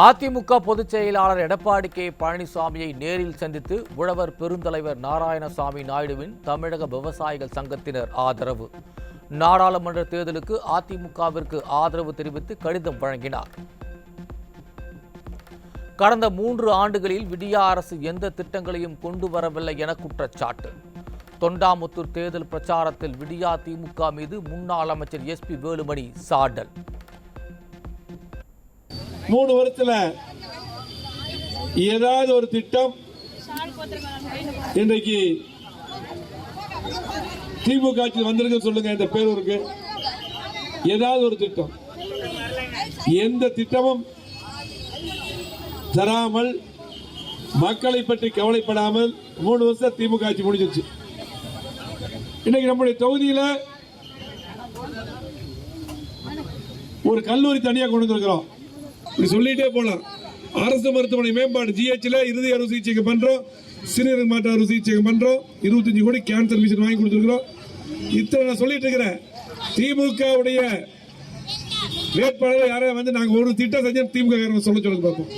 அதிமுக பொதுச் செயலாளர் எடப்பாடி கே பழனிசாமியை நேரில் சந்தித்து உழவர் பெருந்தலைவர் நாராயணசாமி நாயுடுவின் தமிழக விவசாயிகள் சங்கத்தினர் ஆதரவு. நாடாளுமன்ற தேர்தலுக்கு அதிமுகவிற்கு ஆதரவு தெரிவித்து கடிதம் வழங்கினார். கடந்த 3 ஆண்டுகளில் விடியா அரசு எந்த திட்டங்களையும் கொண்டு வரவில்லை என குற்றச்சாட்டு. தொண்டாமுத்தூர் தேர்தல் பிரச்சாரத்தில் விடியா திமுக மீது முன்னாள் அமைச்சர் SP வேலுமணி சாடல். 3 வருஷத்துல ஏதாவது ஒரு திட்டம் இன்றைக்கு திமுக ஆட்சி வந்திருக்கு சொல்லுங்க. இந்த பேரூருக்கு ஏதாவது ஒரு திட்டம், எந்த திட்டமும் தராமல் மக்களை பற்றி கவலைப்படாமல் 3 வருஷம் திமுக ஆட்சி முடிஞ்சிருச்சு. இன்னைக்கு நம்முடைய தொகுதியில ஒரு கல்லூரி தனியா கொண்டு வந்திருக்கிறோம். இப்படி சொல்லிட்டே போலாம். அரசு மருத்துவமனை மேம்பாடு GHல இறுதி அறுவை சிகிச்சை பண்றோம், சிறுநீரக மாற்று அறுவை சிகிச்சை பண்றோம், 25 கோடி கேன்சர் மிஷின் வாங்கி கொடுத்துருக்கிறோம். இத்தனை நான் சொல்லிட்டு இருக்கிறேன். திமுக உடைய வேட்பாளர் யாரையா வந்து நாங்க ஒரு திட்டம் செஞ்சு திமுக சொல்ல பார்ப்போம்.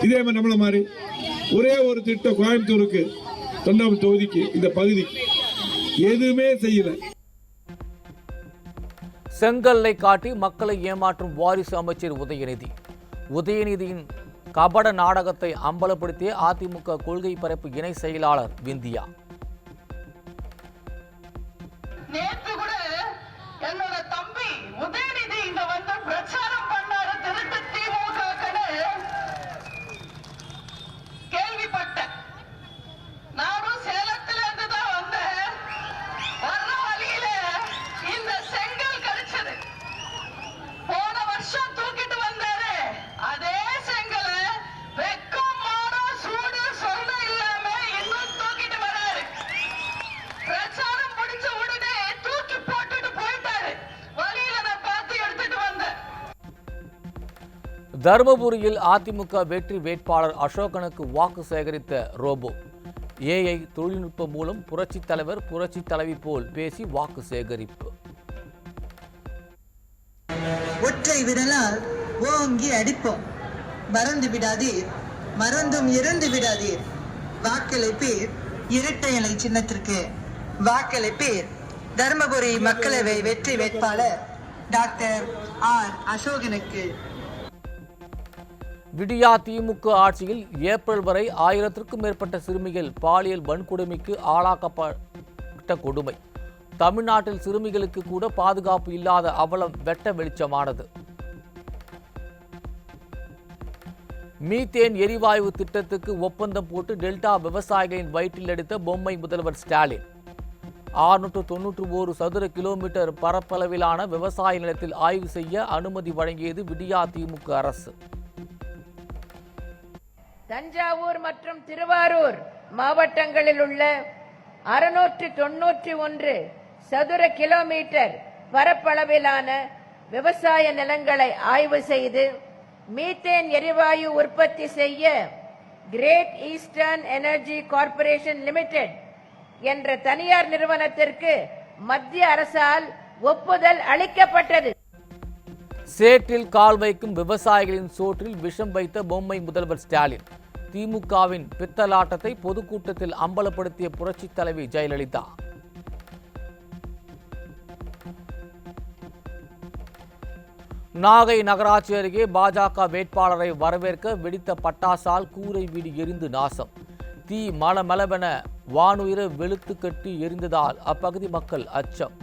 இதே மாதிரி நம்மள மாதிரி ஒரே ஒரு திட்டம் கோயம்புத்தூருக்கு, தொண்டாமுத்தூர் தொகுதிக்கு, இந்த பகுதிக்கு எதுவுமே செய்யல. செங்கல்லை காட்டி மக்களை ஏமாற்றும் வாரிசு அமைச்சர் உதயநிதியின் கபட நாடகத்தை அம்பலப்படுத்திய அதிமுக கொள்கை பரப்பு இணை செயலாளர் விந்தியா. நேற்று கூட என்னோட தம்பி உதயநிதி இங்க வந்து பிரச்சாரம் பண்ணாரு திருட்டு திமுக கேள்விப்பட்டேன். நானும் சேலத்துல இருந்து தான் வந்தேன். வர்ற வழியில இந்த செங்கல் கிடைச்சது. போன வருஷம் தூக்கிட்டு வந்தாரு. அதே செங்கலை வெக்கம் மானம் சூடு சொர்ணம் இல்லாம இன்னும் தூக்கிட்டு வராரு. பிரச்சாரம் முடிஞ்ச உடனே தூக்கி போட்டுட்டு போயிட்டாரு. வழியில நான் பார்த்து எடுத்துட்டு வந்தேன். தருமபுரியில் அதிமுக வெற்றி வேட்பாளர் அசோகனுக்கு வாக்கு சேகரித்த ரோபோ. AI தொழில்நுட்பம் மூலம் புரட்சித் தலைவர் புரட்சித் தலைவி போல் பேசி வாக்கு சேகரிப்பு. ஒற்றை விரலால் ஓங்கி அடிப்போம். மறந்து விடாதீர், மறந்தும் இறந்து விடாதீர். வாக்களிப்பீர் இரட்டை இலை சின்னத்திற்கு. வாக்களிப்பீர் தருமபுரி மக்களவை வெற்றி வேட்பாளர் டாக்டர் R. அசோகனுக்கு. விடியா திமுக ஆட்சியில் ஏப்ரல் வரை 1000க்கும் மேற்பட்ட சிறுமிகள் பாலியல் வன்கொடுமைக்கு ஆளாக்கப்பட்ட கொடுமை. தமிழ்நாட்டில் சிறுமிகளுக்கு கூட பாதுகாப்பு இல்லாத அவலம் வெட்ட வெளிச்சமானது. மீத்தேன் எரிவாயு திட்டத்துக்கு ஒப்பந்தம் போட்டு டெல்டா விவசாயிகளின் வயிற்றில் அடித்த பொம்மை முதல்வர் ஸ்டாலின். 691 சதுர கிலோமீட்டர் பரப்பளவிலான விவசாய நிலத்தில் ஆய்வு செய்ய அனுமதி வழங்கியது விடியா திமுக அரசு. தஞ்சாவூர் மற்றும் திருவாரூர் மாவட்டங்களில் உள்ள 691 சதுர கிலோமீட்டர் பரப்பளவிலான விவசாய நிலங்களை ஆய்வு செய்து மீத்தேன் எரிவாயு உற்பத்தி செய்ய great eastern energy corporation limited என்ற தனியார் நிறுவனத்திற்கு மத்திய அரசால் ஒப்புதல் அளிக்கப்பட்டது. சேற்றில் கால் வைக்கும் விவசாயிகளின் சோற்றில் விஷம் வைத்த பொம்மை முதல்வர் ஸ்டாலின். திமுகவின் பித்தலாட்டத்தை பொதுக்கூட்டத்தில் அம்பலப்படுத்திய புரட்சித் தலைவி ஜெயலலிதா. நாகை நகராட்சி அருகே பாஜக வேட்பாளரை வரவேற்க வெடித்த பட்டாசால் கூரை வீடு எரிந்து நாசம். தீ மலமளவென வானுயிர வெளுத்து கட்டி எரிந்ததால் அப்பகுதி மக்கள் அச்சம்.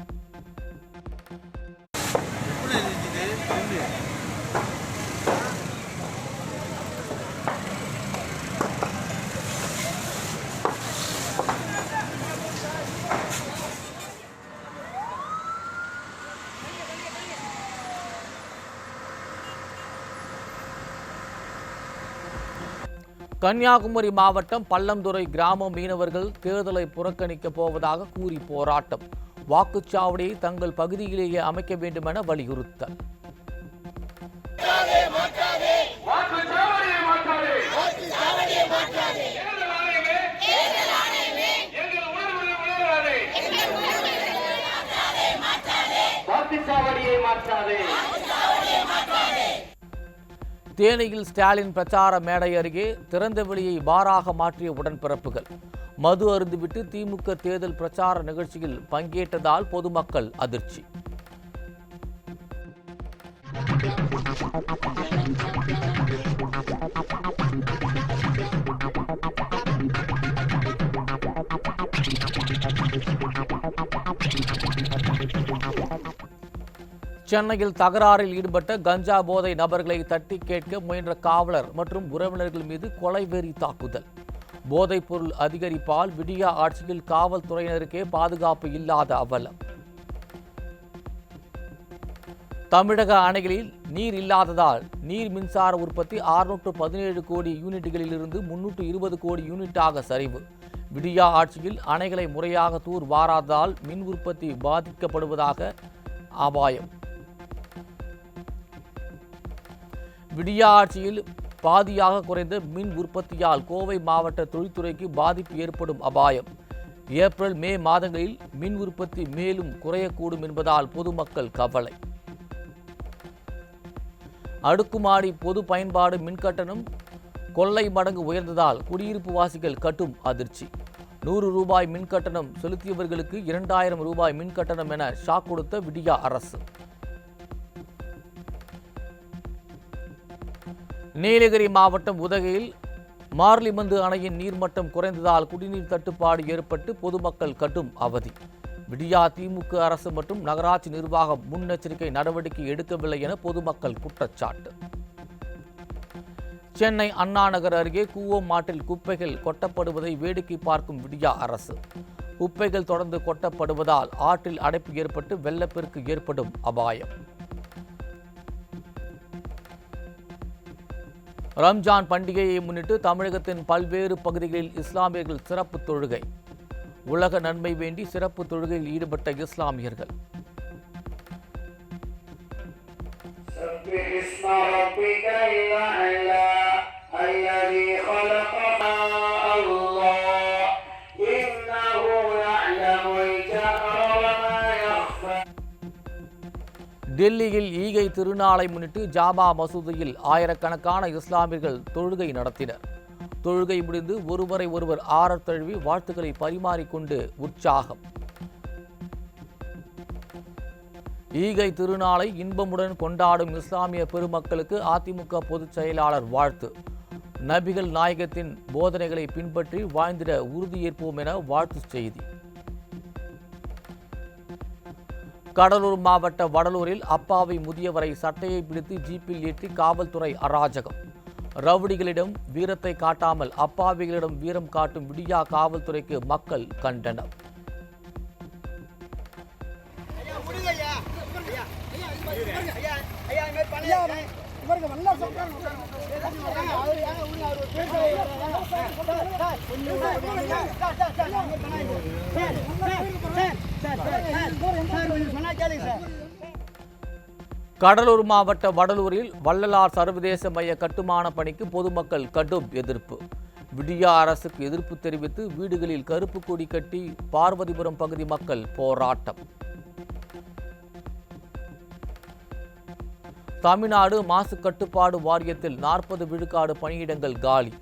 கன்னியாகுமரி மாவட்டம் பள்ளம்துறை கிராம மீனவர்கள் தேர்தலை புறக்கணிக்கப் போவதாக கூறி போராட்டம். வாக்குச்சாவடியை தங்கள் பகுதியிலேயே அமைக்க வேண்டும் என வலியுறுத்தல். தேனியில் ஸ்டாலின் பிரச்சார மேடை அருகே திறந்த வெளியை பாராக மாற்றிய உடன்பிறப்புகள். மது அருந்துவிட்டு திமுக தேர்தல் பிரச்சார நிகழ்ச்சியில் பங்கேற்றதால் பொதுமக்கள் அதிர்ச்சி. சென்னையில் தகராறில் ஈடுபட்ட கஞ்சா போதை நபர்களை தட்டி கேட்க முயன்ற காவலர் மற்றும் உறவினர்கள் மீது கொலைவெறி தாக்குதல். போதைப் பொருள் அதிகரிப்பால் விடியா ஆட்சியில் காவல்துறையினருக்கே பாதுகாப்பு இல்லாத அவலம். தமிழக அணைகளில் நீர் இல்லாததால் நீர் மின்சார உற்பத்தி 617 கோடி யூனிட்டுகளிலிருந்து 320 கோடி யூனிட்டாக சரிவு. விடியா ஆட்சியில் அணைகளை முறையாக தூர் வாராததால் மின் உற்பத்தி பாதிக்கப்படுவதாக அபாயம். விடியா ஆட்சியில் பாதியாக குறைந்த மின் உற்பத்தியால் கோவை மாவட்ட தொழில்துறைக்கு பாதிப்பு ஏற்படும் அபாயம். ஏப்ரல் மே மாதங்களில் மின் உற்பத்தி மேலும் குறையக்கூடும் என்பதால் பொதுமக்கள் கவலை. அடுக்குமாடி பொது பயன்பாடு மின்கட்டணம் கொள்ளை மடங்கு உயர்ந்ததால் குடியிருப்பு வாசிகள் கட்டும் அதிர்ச்சி. 100 ரூபாய் மின்கட்டணம் செலுத்தியவர்களுக்கு 2000 ரூபாய் மின்கட்டணம் என ஷாக் கொடுத்த விடியா அரசு. நீலகிரி மாவட்டம் உதகையில் மார்லிமந்து அணையின் நீர்மட்டம் குறைந்ததால் குடிநீர் தட்டுப்பாடு ஏற்பட்டு பொதுமக்கள் கடும் அவதி. விடியா திமுக அரசு மற்றும் நகராட்சி நிர்வாகம் முன்னெச்சரிக்கை நடவடிக்கை எடுக்கவில்லை என பொதுமக்கள் குற்றச்சாட்டு. சென்னை அண்ணா நகர் அருகே கூவம் ஆற்றில் குப்பைகள் கொட்டப்படுவதை வேடிக்கை பார்க்கும் விடியா அரசு. குப்பைகள் தொடர்ந்து கொட்டப்படுவதால் ஆற்றில் அடைப்பு ஏற்பட்டு வெள்ளப்பெருக்கு ஏற்படும் அபாயம். ரம்ஜான் பண்டிகையை முன்னிட்டு தமிழகத்தின் பல்வேறு பகுதிகளில் இஸ்லாமியர்கள் சிறப்பு தொழுகை. உலக நன்மை வேண்டி சிறப்பு தொழுகையில் ஈடுபட்ட இஸ்லாமியர்கள். டெல்லியில் ஈகை திருநாளை முன்னிட்டு ஜாமா மசூதியில் ஆயிரக்கணக்கான இஸ்லாமியர்கள் தொழுகை நடத்தினர். தொழுகை முடிந்து ஒருவரை ஒருவர் ஆரத் தழுவி வாழ்த்துக்களை பரிமாறிக்கொண்டு உற்சாகம். ஈகை திருநாளை இன்பமுடன் கொண்டாடும் இஸ்லாமிய பெருமக்களுக்கு அதிமுக பொதுச் செயலாளர் வாழ்த்து. நபிகள் நாயகத்தின் போதனைகளை பின்பற்றி வாழ்ந்திட உறுதியேற்போம் என வாழ்த்துச் செய்தி. கடலூர் மாவட்ட வடலூரில் அப்பாவி முதியவரை சட்டையை பிடித்து ஜீப்பில் ஏற்றி காவல்துறை அராஜகம். ரவுடிகளிடம் வீரத்தை காட்டாமல் அப்பாவிகளிடம் வீரம் காட்டும் விடியா காவல்துறைக்கு மக்கள் கண்டனம். கடலூர் மாவட்ட வடலூரில் வள்ளலார் சர்வதேச மைய கட்டுமான பணிக்கு பொதுமக்கள் கடும் எதிர்ப்பு. விடியா அரசுக்கு எதிர்ப்பு தெரிவித்து வீடுகளில் கருப்பு கொடி கட்டி பார்வதிபுரம் பகுதி மக்கள் போராட்டம். தமிழ்நாடு மாசு கட்டுப்பாடு வாரியத்தில் 40 விழுக்காடு பணியிடங்கள் காலி.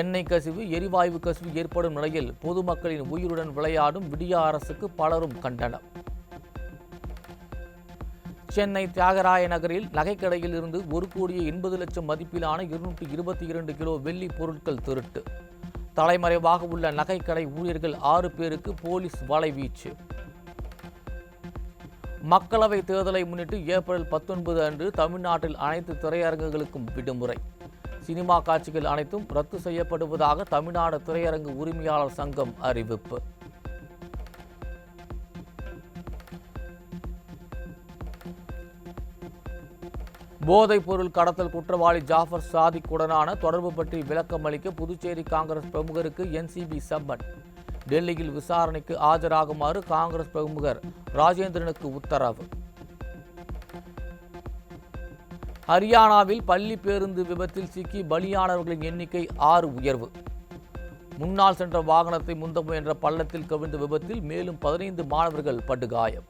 எண்ணெய் கசிவு எரிவாயு கசிவு ஏற்படும் நிலையில் பொதுமக்களின் உயிருடன் விளையாடும் விடியா அரசுக்கு பலரும் கண்டனம். சென்னை தியாகராய நகரில் நகைக்கடையில் இருந்து 1,80,00,000 மதிப்பிலான 222 கிலோ வெள்ளி பொருட்கள் திருட்டு. தலைமறைவாக உள்ள நகைக்கடை ஊழியர்கள் 6 பேருக்கு போலீஸ் வலைவீச்சு. மக்களவை தேர்தலை முன்னிட்டு ஏப்ரல் 19 அன்று தமிழ்நாட்டில் அனைத்து திரையரங்குகளுக்கும் விடுமுறை. சினிமா காட்சிகள் அனைத்தும் ரத்து செய்யப்படுவதாக தமிழ்நாடு திரையரங்கு உரிமையாளர் சங்கம் அறிவிப்பு. போதைப் பொருள் கடத்தல் குற்றவாளி ஜாஃபர் சாதிக்குடனான தொடர்பு பற்றி விளக்கம் அளிக்க புதுச்சேரி காங்கிரஸ் பிரமுகருக்கு என்சிபி சம்மன். டெல்லியில் விசாரணைக்கு ஆஜராகுமாறு காங்கிரஸ் பிரமுகர் ராஜேந்திரனுக்கு உத்தரவு. ஹரியானாவில் பள்ளி பேருந்து விபத்தில் சிக்கி பலியானவர்களின் எண்ணிக்கை 6 உயர்வு. முன்னால் சென்ற வாகனத்தை முந்த முயன்ற பள்ளத்தில் கவிழ்ந்த விபத்தில் மேலும் 15 மாணவர்கள் படுகாயம்.